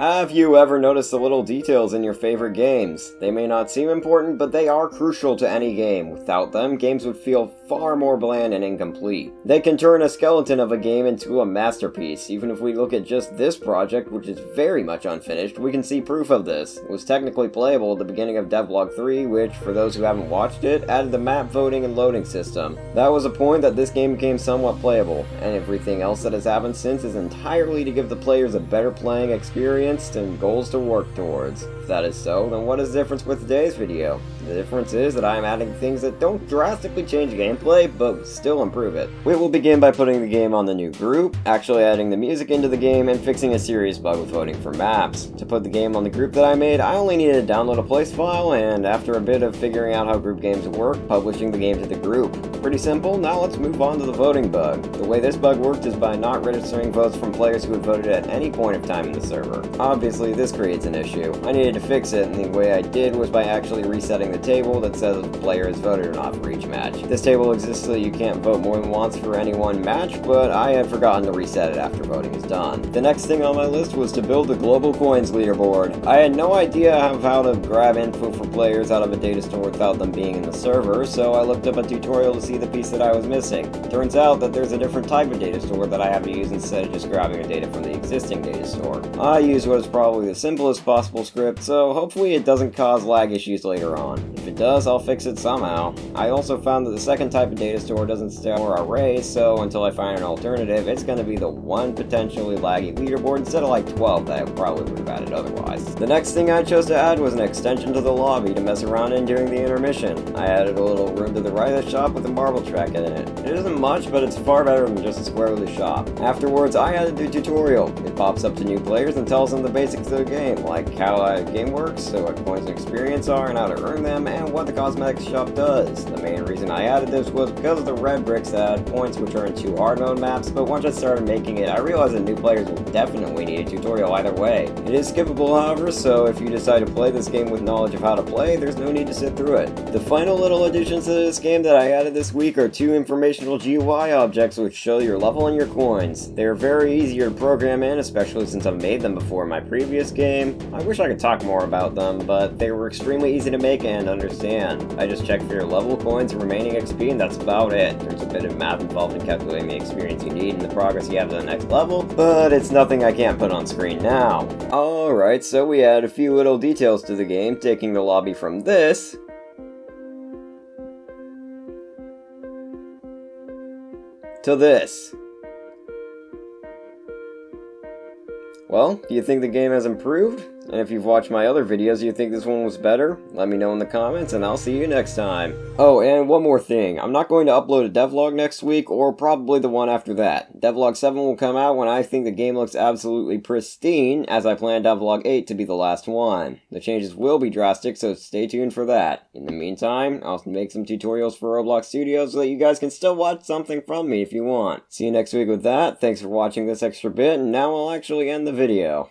Have you ever noticed the little details in your favorite games? They may not seem important, but they are crucial to any game. Without them, games would feel far more bland and incomplete. They can turn a skeleton of a game into a masterpiece. Even if we look at just this project, which is very much unfinished, we can see proof of this. It was technically playable at the beginning of Devlog 3, which, for those who haven't watched it, added the map voting and loading system. That was a point that this game became somewhat playable, and everything else that has happened since is entirely to give the players a better playing experience and goals to work towards. If that is so, then what is the difference with today's video? The difference is that I am adding things that don't drastically change gameplay, but still improve it. We will begin by putting the game on the new group, actually adding the music into the game, and fixing a serious bug with voting for maps. To put the game on the group that I made, I only needed to download a place file, and after a bit of figuring out how group games work, publishing the game to the group. Pretty simple. Now let's move on to the voting bug. The way this bug worked is by not registering votes from players who had voted at any point of time in the server. Obviously, this creates an issue. I needed to fix it, and the way I did was by actually resetting the table that says if the player has voted or not for each match. This table exists so that you can't vote more than once for any one match, but I had forgotten to reset it after voting is done. The next thing on my list was to build the global coins leaderboard. I had no idea of how to grab info for players out of a data store without them being in the server, so I looked up a tutorial to see the piece that I was missing. Turns out that there's a different type of data store that I have to use instead of just grabbing the data from the existing data store. I used what is probably the simplest possible script, so hopefully it doesn't cause lag issues later on. If it does, I'll fix it somehow. I also found that the second type of data store doesn't store arrays, so until I find an alternative, it's going to be the one potentially laggy leaderboard instead of like 12 that I probably would have added otherwise. The next thing I chose to add was an extension to the lobby to mess around in during the intermission. I added a little room to the right of the shop with a marble track in it. It isn't much, but it's far better than just a square with a shop. Afterwards, I added the tutorial. It pops up to new players and tells them the basics of the game, like how the game works, so what coins and experience are and how to earn them, and what the cosmetics shop does. The main reason I added this was because of the red bricks that had points which are in 2 hard mode maps, but once I started making it, I realized that new players will definitely need a tutorial either way. It is skippable, however, so if you decide to play this game with knowledge of how to play, there's no need to sit through it. The final little additions to this game that I added this week are 2 informational GUI objects which show your level and your coins. They are very easy to program in, especially since I've made them before in my previous game. I wish I could talk more about them, but they were extremely easy to make and understand. I just check for your level, coins, and remaining XP, and that's about it. There's a bit of math involved in calculating the experience you need and the progress you have to the next level, but it's nothing I can't put on screen now. Alright, so we add a few little details to the game, taking the lobby from this to this. Well, do you think the game has improved? And if you've watched my other videos, do you think this one was better? Let me know in the comments, and I'll see you next time. Oh, and one more thing. I'm not going to upload a devlog next week, or probably the one after that. Devlog 7 will come out when I think the game looks absolutely pristine, as I plan Devlog 8 to be the last one. The changes will be drastic, so stay tuned for that. In the meantime, I'll make some tutorials for Roblox Studios so that you guys can still watch something from me if you want. See you next week with that. Thanks for watching this extra bit, and now I'll actually end the video.